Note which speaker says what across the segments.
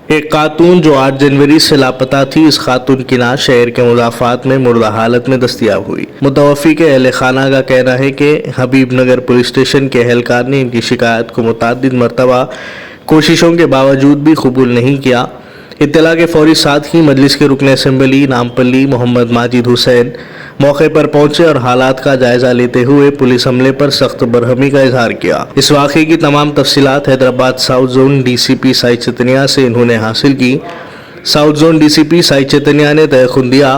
Speaker 1: एक खातून जो 8 जनवरी से लापता थी, इस खातून की लाश शहर के मुजाफात में मुर्दा हालत में दस्तयाब हुई। मुतवफ़ी के अहले खाना का कहना है कि हबीबनगर पुलिस स्टेशन के एहलकार ने इनकी शिकायत को मुतअद्दिद मरतबा कोशिशों के बावजूद भी कबूल नहीं किया। इत्तला के फौरी साथ ही मजलिस के रुकन असम्बली नामपल्ली मोहम्मद माजिद हुसैन मौके पर पहुंचे और हालात का जायजा लेते हुए पुलिस हमले पर सख्त बरहमी का इजहार किया। इस वाक़े की तमाम तफसीलात Hyderabad south zone DCP Sai Chaitanya से इन्होंने हासिल की। South zone DCP Sai Chaitanya ने तयखुन दिया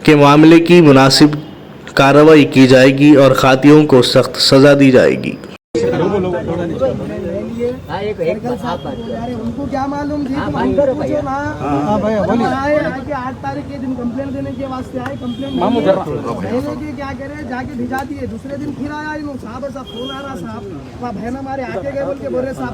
Speaker 1: कि मामले की मुनासिब कार्रवाई की जाएगी और खातियों को सख्त सजा दी जाएगी।
Speaker 2: उनको क्या मालूम थी? पूछो ना। आए आके 8 तारीख के दिन कंप्लेंट देने के वास्ते आए। कंप्लेंट पहले के क्या करे, जाके भिजा दिए। दूसरे दिन फिर आया इन साहब, ऐसा फोन आ रहा साहब, वहाँ बहन हमारे आके गए बोल के बोले साहब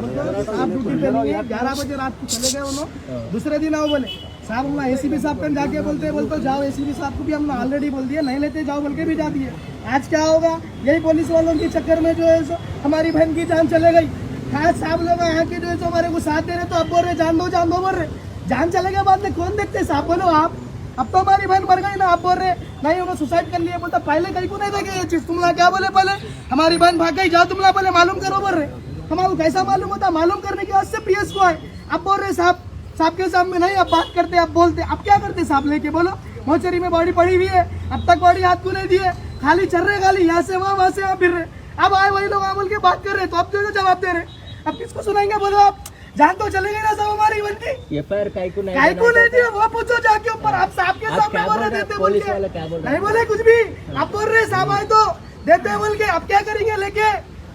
Speaker 2: ड्यूटी पे नहीं है, 11 बजे रात को चले गए उन्होंने। दूसरे दिन आओ बोले साहब, हम एसीपी साहब कन जाके बोलते जाओ, एसीपी साहब को भी हमने ऑलरेडी बोल दिया, नहीं लेते जाओ बोल के भिजा दिए। आज क्या होगा? यही पुलिस वालों के चक्कर में जो है सो हमारी बहन की जान चले गई। खास साहब लोग यहाँ के जो है हमारे को साथ दे रहे, तो अब बोल रहे जान दो बोल रहे। जान चले गए बाद में कौन देखते साहब? बोलो आप, अब तो हमारी बहन मर गई ना, आप बोल रहे नहीं उन्होंने सुसाइड कर लिया। बोलता पहले कहीं को नहीं देखे ये चीज, तुमला क्या बोले? पहले हमारी बहन भाग गई, जाओ तुमला पहले मालूम करो बोल रहे। हमारे कैसा मालूम होता? मालूम करने के वास्ते पीएस को आए। अब बोल रहे साहब के सामने नहीं, अब बात करते, अब बोलते, अब क्या करते साहब? लेके बोलो मोचरी में बॉडी पड़ी हुई है, अब तक बॉडी हाथ को नहीं दिए, खाली चल रहे, खाली यहाँ से वहाँ फिर रहे। अब आए वही लोग बोल के बात कर रहे, तो अब जो जवाब दे रहे, अब किसको सुनाएंगे? बोलो आप, जान तो चले गई ना सब हमारी बनती। काहे को नहीं दिया वो पूछो जाके ऊपर। आप साहब के सामने बोल रहे देते बोल के, नहीं बोले कुछ भी। आप बोल रहे साहब आए तो देते बोल के, अब क्या करेंगे? लेके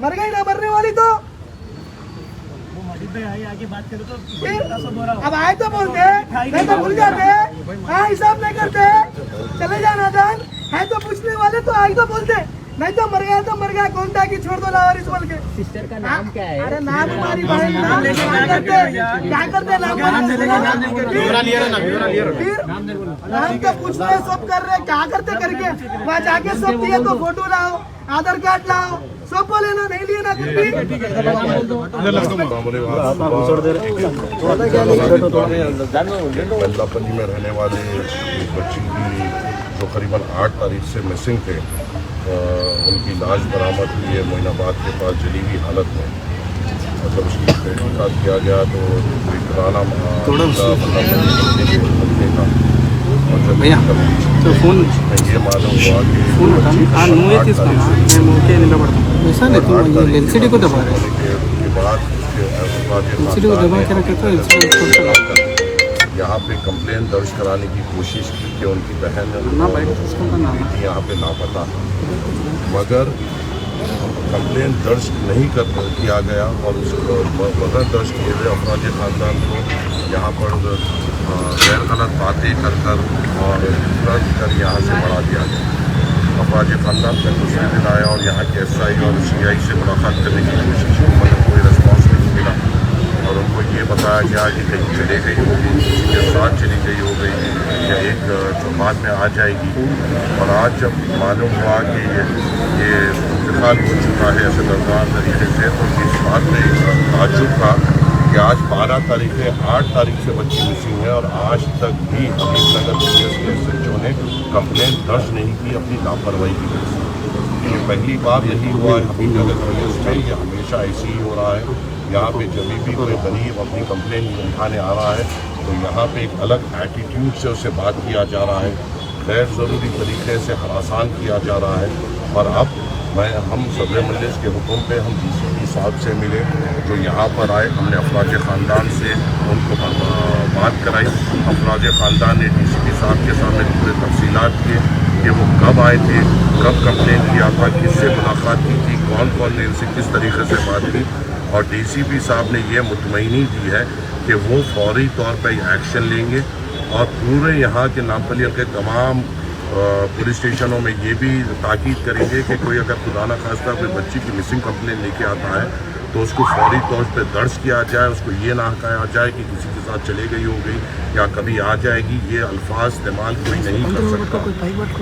Speaker 2: मर गई ना, मरने वाली तो आगे बात करो तो अब आए तो बोलते, नहीं तो भूल जाते। हाँ, हिसाब नहीं करते, चले जाना जान है तो पूछने वाले, तो आए तो बोलते, नहीं तो मर गया कौन था कि छोड़ दो लावारिस बोल के।
Speaker 3: सिस्टर का नाम क्या है?
Speaker 2: अरे नाम हमारी बहन, नाम क्या करते नाम तो पूछ रहे, सब कर रहे, क्या करते करके वहाँ जाके सब दिए, तो फोटो लाओ, आधार कार्ड लाओ, सब बोले ना, नहीं लिए ना कुछ भी।
Speaker 4: बल्लापल्ली में रहने वाले बच्ची की जो करीबन 8 तारीख से मिसिंग थे, उनकी लाश बरामद हुई है मोइनाबाद के पास जली हुई हालत में। और जब उसकी तहकीकात किया गया तो एक पुराना और जब ये मालूम हुआ कि यहाँ पे कंप्लेन दर्ज कराने की कोशिश की कि उनकी बहन यहाँ पे लापता, मगर कंप्लेन दर्ज नहीं किया गया और उसको बगैर दर्ज किए हुए अफराज ख़ानदान को यहाँ पर गैर गलत बातें कर और कर यहाँ से बढ़ा दिया गया। अफराज ख़ानदान का दूसरे दिन आया और यहाँ के SI और CI से मुलाकात करने की कोशिश की, मगर कोई रिस्पॉन्स नहीं मिला और उनको ये बताया गया कि कहीं चले गई होगी, किसी के साथ चली गई हो गई या एक बाद में आ जाएगी। और आज जब मालूम हुआ कि ये इंतकाल हो चुका है ऐसे दरदार तरीके से, तो इस बात में ताज्जुब था कि आज 12 तारीख है, 8 तारीख से बच्ची मिसिंग है और आज तक भी हबीबनगर पुलिस के SHO ने कंप्लेंट दर्ज नहीं की अपनी लापरवाही की वजह से। ये पहली बार यही हुआ है हबीबनगर पुलिस में, ये हमेशा ऐसे ही हो रहा है। यहाँ पे जब भी कोई गरीब अपनी कंप्लेन उठाने आ रहा है तो यहाँ पे एक अलग एटीट्यूड से उससे बात किया जा रहा है, गैर ज़रूरी तरीके से हरासान किया जा रहा है। और अब हम सदर मजलिस के हुक्म पे हम DCP साहब से मिले जो यहाँ पर आए, हमने अफराज ख़ानदान से उनको बात कराई। अफराज ख़ानदान ने DCP साहब के सामने पूरे तफसीलात किए कि वो कब आए थे, कब कंप्लेन किया था, किससे मुलाकात की थी, कौन कौन ने इनसे किस तरीके से बात की। और DCP साहब ने ये मुतमईनी दी है कि वो फौरी तौर पर एक्शन लेंगे और पूरे यहाँ के नामपल्ली के तमाम पुलिस स्टेशनों में ये भी ताकीद करेंगे कि कोई अगर खुदा न खास्ता कोई बच्ची की मिसिंग कंप्लेन लेके आता है तो उसको फौरी तौर पे दर्ज किया जाए, उसको ये ना कहा जाए कि किसी के साथ चले गई हो गई या कभी आ जाएगी। ये अल्फाज इस्तेमाल कोई नहीं कर सकता।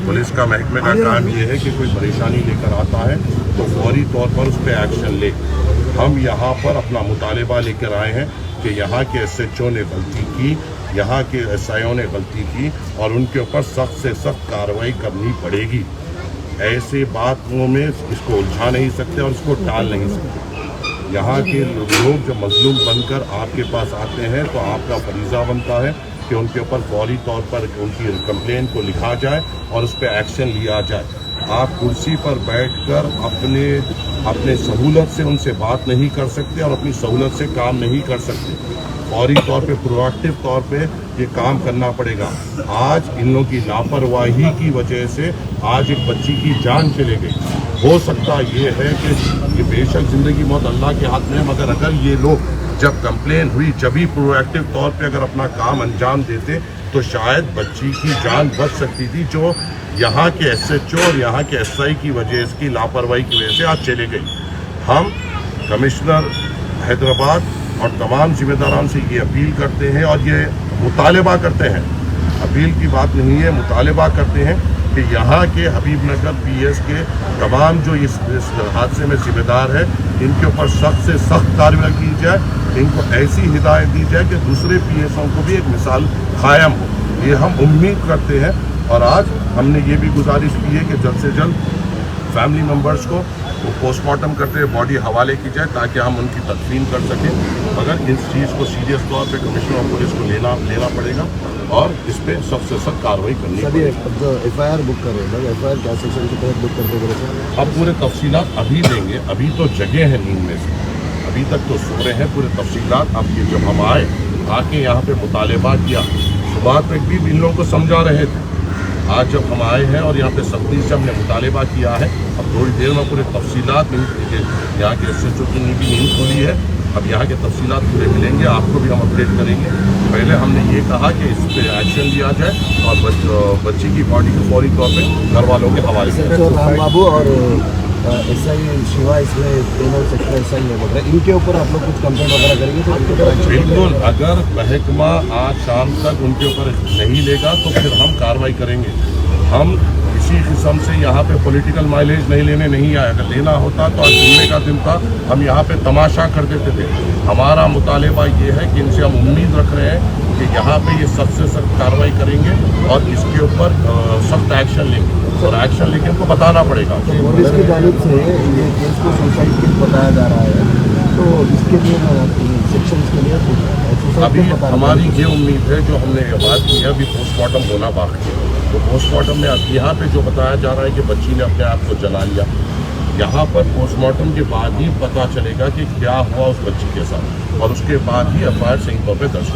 Speaker 4: पुलिस का महकमे का काम ये है कि कोई परेशानी लेकर आता है तो फौरी तौर पर उस पर एक्शन ले। हम यहाँ पर अपना मुतालबा लेकर आए हैं कि यहाँ के SHO ने गलती की, यहाँ के SIO ने गलती की और उनके ऊपर सख्त से सख्त कार्रवाई करनी पड़ेगी। ऐसे बातों में इसको उलझा नहीं सकते और इसको टाल नहीं सकते। यहाँ के लोग जब मजलूम बनकर आपके पास आते हैं तो आपका फरीज़ा बनता है कि उनके ऊपर फौरी तौर पर उनकी कंप्लेन को लिखा जाए और उस पर एक्शन लिया जाए। आप कुर्सी पर बैठकर अपने सहूलत से उनसे बात नहीं कर सकते और अपनी सहूलत से काम नहीं कर सकते। फौरी तौर पे प्रोएक्टिव तौर पे ये काम करना पड़ेगा। आज इन लोगों की लापरवाही की वजह से आज एक बच्ची की जान चली गई। हो सकता ये है कि ये बेशक ज़िंदगी मौत अल्लाह के हाथ में है, मगर अगर ये लोग जब कंप्लेन हुई जब भी प्रोएक्टिव तौर पे अगर अपना काम अंजाम देते तो शायद बच्ची की जान बच सकती थी, जो यहाँ के SHO और यहाँ के SI की वजह से, लापरवाही की वजह से आज चले गई। हम कमिश्नर हैदराबाद और तमाम जिम्मेदारान से ये अपील करते हैं और ये मुतालबा करते हैं, अपील की बात नहीं है, मुतालबा करते हैं कि यहाँ के हबीबनगर PS के तमाम जो इस हादसे में जिम्मेदार है, इनके ऊपर सख्त से सख्त कार्रवाई की जाए। इनको ऐसी हिदायत दी जाए कि दूसरे PSओं को भी एक मिसाल कायम हो। ये हम उम्मीद करते हैं और आज हमने ये भी गुजारिश की है कि जल्द से जल्द फैमिली मेम्बर्स को वो पोस्टमार्टम करते हुए बॉडी हवाले की जाए ताकि हम उनकी तदफीन कर सकें। मगर इस चीज़ को सीरियस तौर पे कमिश्नर ऑफ पुलिस को लेना पड़ेगा और इस पर सबसे सख्त कार्रवाई करनी पड़ेगी।
Speaker 3: जो FIR बुक कर रहे हैं, FIR क्या सेक्शन के तहत बुक करते हैं?
Speaker 4: अब पूरे तफसीलात अभी देंगे, अभी तो जगह है नींद में से, अभी तक तो सो रहे हैं। पूरे तफसीलात अब ये जब हम आके यहाँ पे मुतालबा किया, सुबह तक भी इन लोगों को समझा रहे थे। आज जब हम आए हैं और यहाँ पे सख्ती से हमने मुतालबा किया है, अब थोड़ी देर में पूरे तफसीलात यहाँ के SHO की नींद खुली है, अब यहाँ के तफसीलात पूरे मिलेंगे, आपको भी हम अपडेट करेंगे। पहले हमने ये कहा कि इस पर एक्शन लिया जाए और बच्ची की बॉडी को फौरी तौर पर घर वालों के हवाले से।
Speaker 3: राम बाबू और SI शिवा, इसमें तीनों सेक्टर SI में बोल रहे हैं, इनके ऊपर आप लोग कुछ कंप्लेंट वगैरह करेंगे तो आपके ऊपर
Speaker 4: बिल्कुल, अगर महकमा आज शाम तक उनके ऊपर नहीं लेगा तो फिर हम कार्रवाई करेंगे। हम इसी किस्म से यहाँ पे पॉलिटिकल माइलेज नहीं लेने नहीं आए। अगर लेना होता तो आज जुम्मे का दिन था, हम यहाँ पे तमाशा कर देते थे। हमारा मुतालबा ये है कि इनसे हम उम्मीद रख रहे हैं कि यहाँ पे ये सख्त से सख्त कार्रवाई करेंगे और इसके ऊपर सख्त एक्शन लेंगे और एक्शन लेके इनको बताना पड़ेगा।
Speaker 3: पुलिस की जानिब से ये केस को सुसाइड केस बताया जा रहा है, तो इसके लिए सेक्शन के लिए
Speaker 4: अभी हमारी ये उम्मीद है, जो हमने बात की है, अभी पोस्टमार्टम होना बाकी है। तो पोस्टमार्टम में यहाँ पे जो बताया जा रहा है कि बच्ची ने अपने आप को जला लिया, यहाँ पर पोस्टमार्टम के बाद ही पता चलेगा कि क्या हुआ उस बच्ची के साथ और उसके बाद ही FIR सही तौर पर दर्ज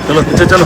Speaker 5: चलो पीछे चलो।